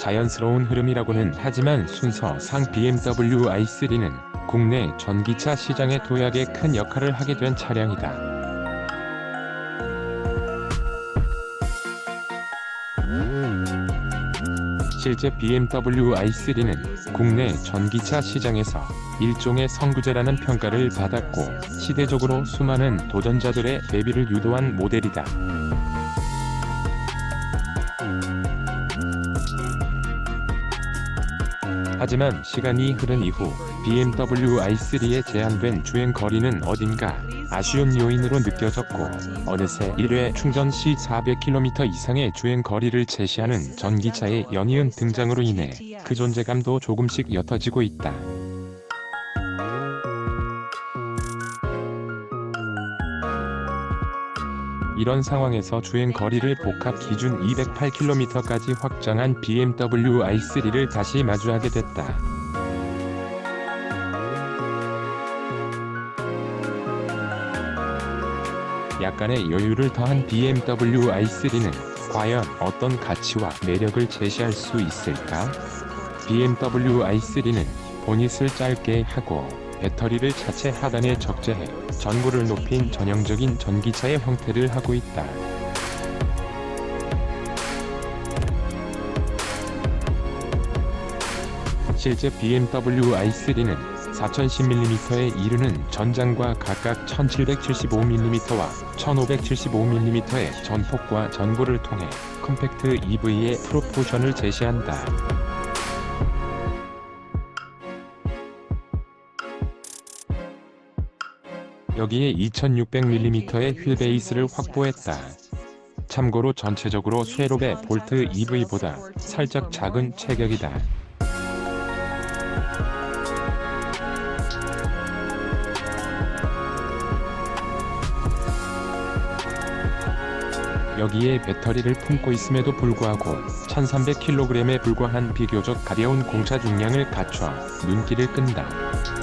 자연스러운 흐름이라고는 하지만 순서상 BMW i3는 국내 전기차 시장의 도약에 큰 역할을 하게 된 차량이다. 실제 BMW i3는 국내 전기차 시장에서 일종의 선구자라는 평가를 받았고, 시대적으로 수많은 도전자들의 데뷔를 유도한 모델이다. 하지만 시간이 흐른 이후 BMW i3의 제한된 주행 거리는 어딘가 아쉬운 요인으로 느껴졌고, 어느새 1회 충전 시 400km 이상의 주행 거리를 제시하는 전기차의 연이은 등장으로 인해 그 존재감도 조금씩 옅어지고 있다. 이런 상황에서 주행 거리를 복합 기준 208km까지 확장한 BMW i3를 다시 마주하게 됐다. 약간의 여유를 더한 BMW i3는 과연 어떤 가치와 매력을 제시할 수 있을까? BMW i3는 보닛을 짧게 하고 배터리를 차체 하단에 적재해 전고를 높인 전형적인 전기차의 형태를 하고 있다. 실제 BMW i3는 4010mm에 이르는 전장과 각각 1775mm와 1575mm의 전폭과 전고를 통해 컴팩트 EV의 프로포션을 제시한다. 여기에 2600mm의 휠베이스를 확보했다. 참고로 전체적으로 쉐롭의 볼트 EV보다 살짝 작은 체격이다. 여기에 배터리를 품고 있음에도 불구하고 1300kg에 불과한 비교적 가벼운 공차 중량을 갖춰 눈길을 끈다.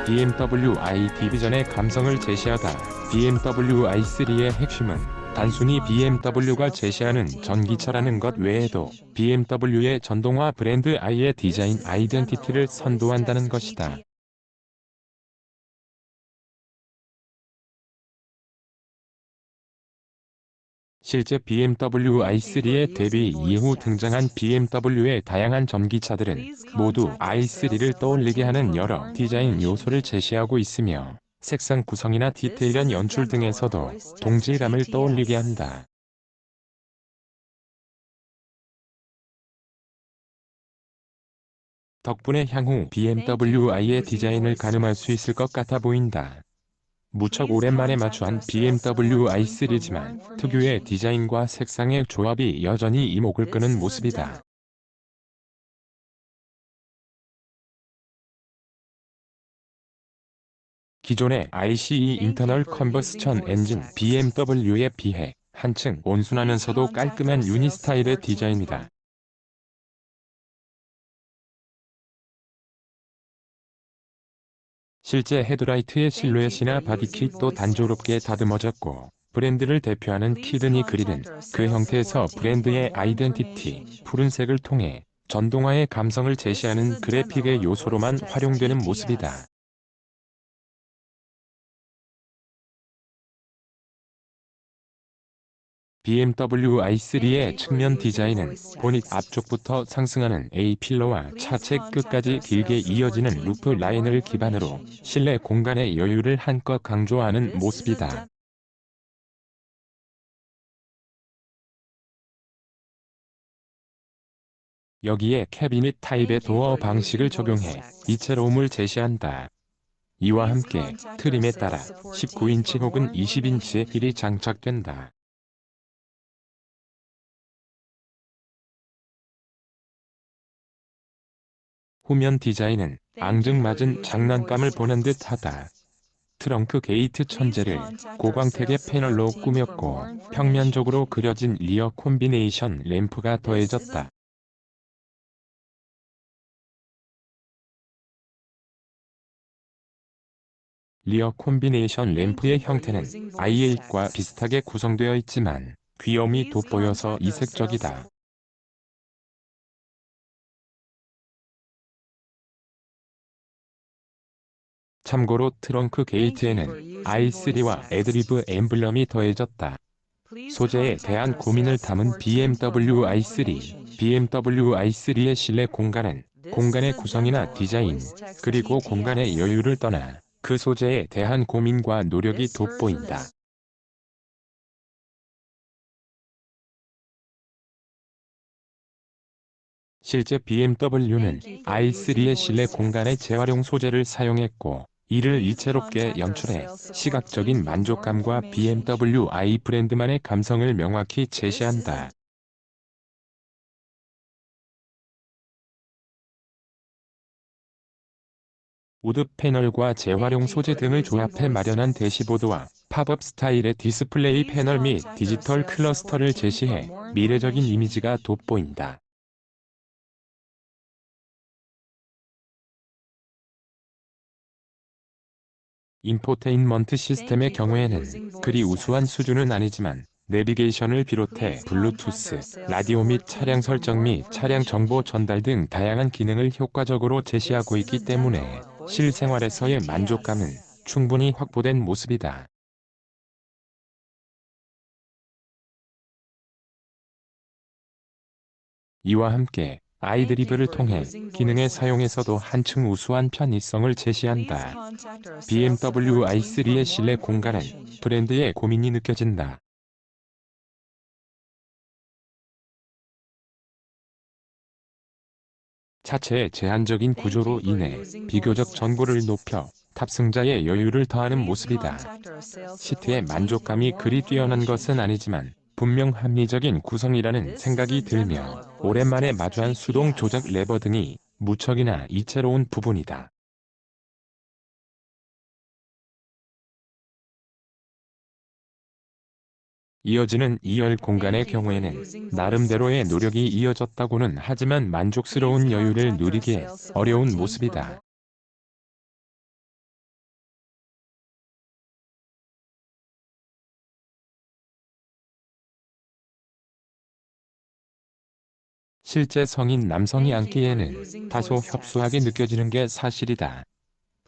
BMW i 디비전의 감성을 제시하다. BMW i3의 핵심은 단순히 BMW가 제시하는 전기차라는 것 외에도 BMW의 전동화 브랜드 i의 디자인 아이덴티티를 선도한다는 것이다. 실제 BMW i3의 데뷔 이후 등장한 BMW의 다양한 전기차들은 모두 i3를 떠올리게 하는 여러 디자인 요소를 제시하고 있으며, 색상 구성이나 디테일한 연출 등에서도 동질감을 떠올리게 한다. 덕분에 향후 BMW i의 디자인을 가늠할 수 있을 것 같아 보인다. 무척 오랜만에 마주한 BMW i3지만 특유의 디자인과 색상의 조합이 여전히 이목을 끄는 모습이다. 기존의 ICE 인터널 컨버스천 엔진 BMW에 비해 한층 온순하면서도 깔끔한 유니 스타일의 디자인이다. 실제 헤드라이트의 실루엣이나 바디킷도 단조롭게 다듬어졌고, 브랜드를 대표하는 키드니 그릴은 그 형태에서 브랜드의 아이덴티티, 푸른색을 통해 전동화의 감성을 제시하는 그래픽의 요소로만 활용되는 모습이다. BMW i3의 측면 디자인은 보닛 앞쪽부터 상승하는 A필러와 차체 끝까지 길게 이어지는 루프 라인을 기반으로 실내 공간의 여유를 한껏 강조하는 모습이다. 여기에 캐비닛 타입의 도어 방식을 적용해 이채로움을 제시한다. 이와 함께 트림에 따라 19인치 혹은 20인치의 휠이 장착된다. 후면 디자인은 앙증맞은 장난감을 보는 듯하다. 트렁크 게이트 천재를 고광택의 패널로 꾸몄고, 평면적으로 그려진 리어 콤비네이션 램프가 더해졌다. 리어 콤비네이션 램프의 형태는 i8과 비슷하게 구성되어 있지만 귀염이 돋보여서 이색적이다. 참고로 트렁크 게이트에는 i3와 애드리브 엠블럼이 더해졌다. 소재에 대한 고민을 담은 BMW i3. BMW i3의 실내 공간은 공간의 구성이나 디자인, 그리고 공간의 여유를 떠나 그 소재에 대한 고민과 노력이 돋보인다. 실제 BMW는 i3의 실내 공간의 재활용 소재를 사용했고, 이를 이채롭게 연출해 시각적인 만족감과 BMW i 브랜드만의 감성을 명확히 제시한다. 우드 패널과 재활용 소재 등을 조합해 마련한 대시보드와 팝업 스타일의 디스플레이 패널 및 디지털 클러스터를 제시해 미래적인 이미지가 돋보인다. 인포테인먼트 시스템의 경우에는 그리 우수한 수준은 아니지만 내비게이션을 비롯해 블루투스, 라디오 및 차량 설정 및 차량 정보 전달 등 다양한 기능을 효과적으로 제시하고 있기 때문에 실생활에서의 만족감은 충분히 확보된 모습이다. 이와 함께 아이드리브를 통해 기능의 사용에서도 한층 우수한 편의성을 제시한다. BMW i3의 실내 공간은 브랜드의 고민이 느껴진다. 차체의 제한적인 구조로 인해 비교적 전고를 높여 탑승자의 여유를 더하는 모습이다. 시트의 만족감이 그리 뛰어난 것은 아니지만 분명 합리적인 구성이라는 생각이 들며 오랜만에 마주한 수동 조작 레버 등이 무척이나 이채로운 부분이다. 이어지는 2열 공간의 경우에는 나름대로의 노력이 이어졌다고는 하지만 만족스러운 여유를 누리기에 어려운 모습이다. 실제 성인 남성이 앉기에는 다소 협소하게 느껴지는 게 사실이다.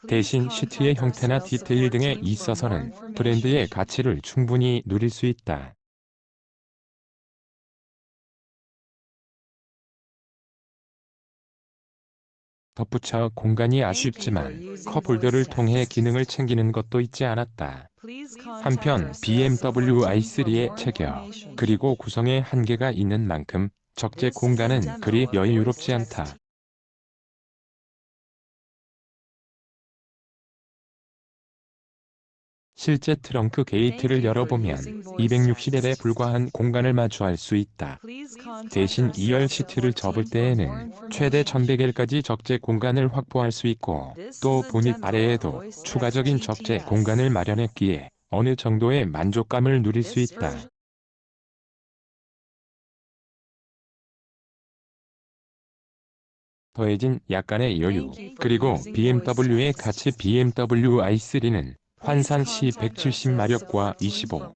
대신 시트의 형태나 디테일 등에 있어서는 브랜드의 가치를 충분히 누릴 수 있다. 덧붙여 공간이 아쉽지만 컵홀더를 통해 기능을 챙기는 것도 잊지 않았다. 한편 BMW i3의 체격, 그리고 구성에 한계가 있는 만큼 적재 공간은 그리 여유롭지 않다. 실제 트렁크 게이트를 열어보면 260L에 불과한 공간을 마주할 수 있다. 대신 2열 시트를 접을 때에는 최대 1100L까지 적재 공간을 확보할 수 있고, 또 보닛 아래에도 추가적인 적재 공간을 마련했기에 어느 정도의 만족감을 누릴 수 있다. 더해진 약간의 여유, 그리고 BMW의 가치. BMW i3는 환산 시 170마력과 25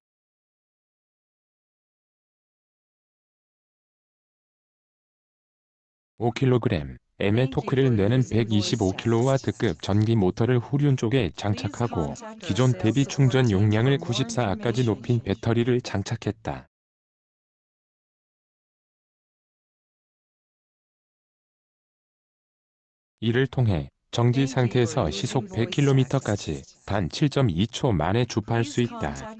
5kg의 토크를 내는 125kW급 전기 모터를 후륜 쪽에 장착하고 기존 대비 충전 용량을 94W까지 높인 배터리를 장착했다. 이를 통해 정지 상태에서 시속 100km까지 단 7.2초 만에 주파할 수 있다.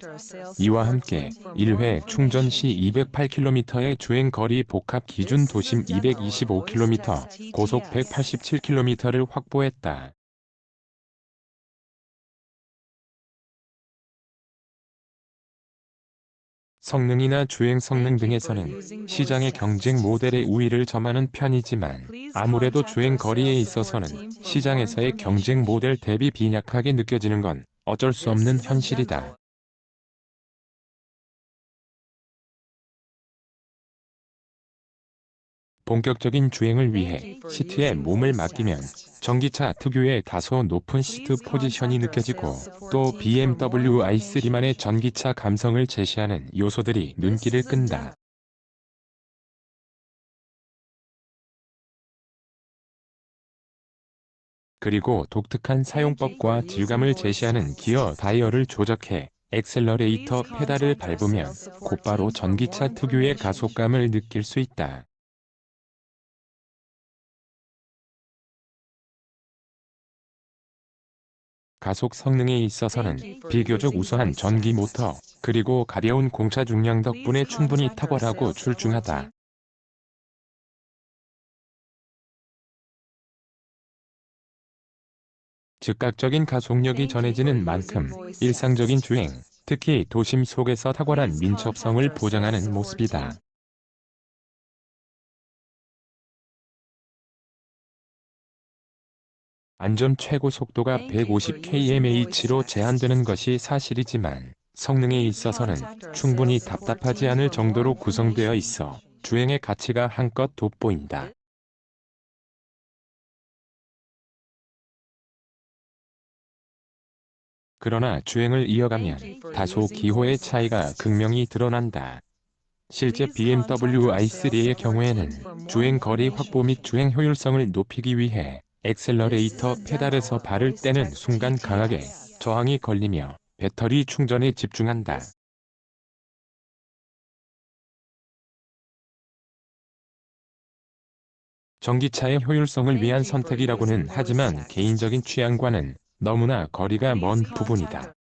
이와 함께 1회 충전 시 208km의 주행거리, 복합 기준 도심 225km, 고속 187km를 확보했다. 성능이나 주행 성능 등에서는 시장의 경쟁 모델의 우위를 점하는 편이지만, 아무래도 주행 거리에 있어서는 시장에서의 경쟁 모델 대비 빈약하게 느껴지는 건 어쩔 수 없는 현실이다. 본격적인 주행을 위해 시트에 몸을 맡기면 전기차 특유의 다소 높은 시트 포지션이 느껴지고, 또 BMW i3만의 전기차 감성을 제시하는 요소들이 눈길을 끈다. 그리고 독특한 사용법과 질감을 제시하는 기어 다이얼을 조작해 엑셀러레이터 페달을 밟으면 곧바로 전기차 특유의 가속감을 느낄 수 있다. 가속 성능에 있어서는 비교적 우수한 전기 모터, 그리고 가벼운 공차 중량 덕분에 충분히 탁월하고 출중하다. 즉각적인 가속력이 전해지는 만큼 일상적인 주행, 특히 도심 속에서 탁월한 민첩성을 보장하는 모습이다. 안전 최고 속도가 150km/h로 제한되는 것이 사실이지만, 성능에 있어서는 충분히 답답하지 않을 정도로 구성되어 있어 주행의 가치가 한껏 돋보인다. 그러나 주행을 이어가면 다소 기호의 차이가 극명히 드러난다. 실제 BMW i3의 경우에는 주행 거리 확보 및 주행 효율성을 높이기 위해 엑셀러레이터 페달에서 발을 떼는 순간 강하게 저항이 걸리며 배터리 충전에 집중한다. 전기차의 효율성을 위한 선택이라고는 하지만 개인적인 취향과는 너무나 거리가 먼 부분이다.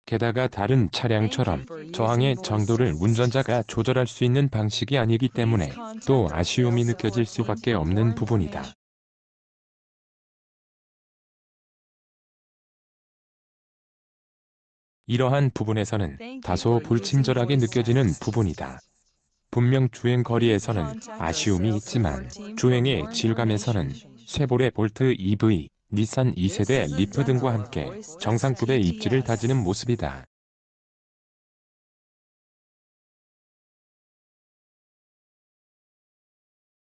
게다가 다른 차량처럼 저항의 정도를 운전자가 조절할 수 있는 방식이 아니기 때문에 또 아쉬움이 느껴질 수밖에 없는 부분이다. 이러한 부분에서는 다소 불친절하게 느껴지는 부분이다. 분명 주행 거리에서는 아쉬움이 있지만 주행의 질감에서는 쉐보레 볼트 EV, 닛산 2세대 리프 등과 함께 정상급의 입지를 다지는 모습이다.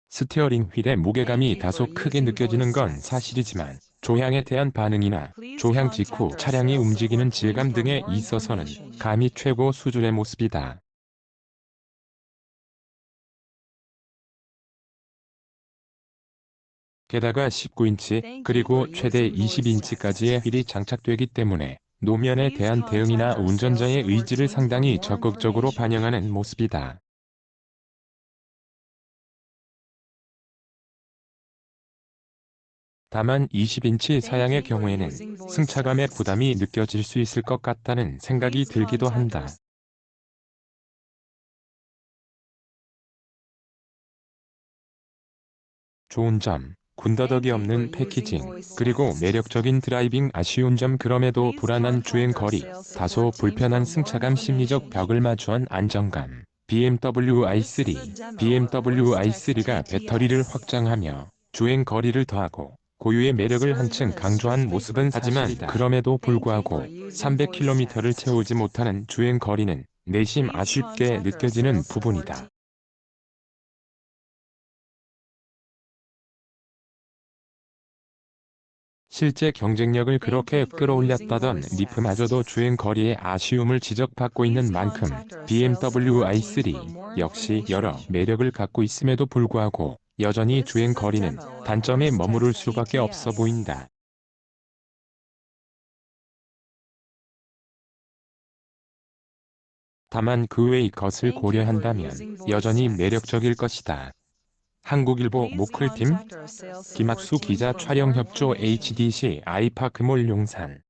스티어링 휠의 무게감이 다소 크게 느껴지는 건 사실이지만, 조향에 대한 반응이나 조향 직후 차량이 움직이는 질감 등에 있어서는 감히 최고 수준의 모습이다. 게다가 19인치, 그리고 최대 20인치까지의 휠이 장착되기 때문에 노면에 대한 대응이나 운전자의 의지를 상당히 적극적으로 반영하는 모습이다. 다만 20인치 사양의 경우에는 승차감의 부담이 느껴질 수 있을 것 같다는 생각이 들기도 한다. 좋은 점, 군더더기 없는 패키징, 그리고 매력적인 드라이빙. 아쉬운 점, 그럼에도 불안한 주행 거리, 다소 불편한 승차감, 심리적 벽을 마주한 안정감. BMW i3가 배터리를 확장하며 주행 거리를 더하고 고유의 매력을 한층 강조한 모습은 하지만, 그럼에도 불구하고 300km를 채우지 못하는 주행 거리는 내심 아쉽게 느껴지는 부분이다. 실제 경쟁력을 그렇게 끌어올렸다던 리프마저도 주행 거리에 아쉬움을 지적받고 있는 만큼 BMW i3 역시 여러 매력을 갖고 있음에도 불구하고 여전히 주행 거리는 단점에 머무를 수밖에 없어 보인다. 다만 그 외의 것을 고려한다면 여전히 매력적일 것이다. 한국일보 모클팀 김학수 기자 촬영 협조 HDC 아이파크몰 용산.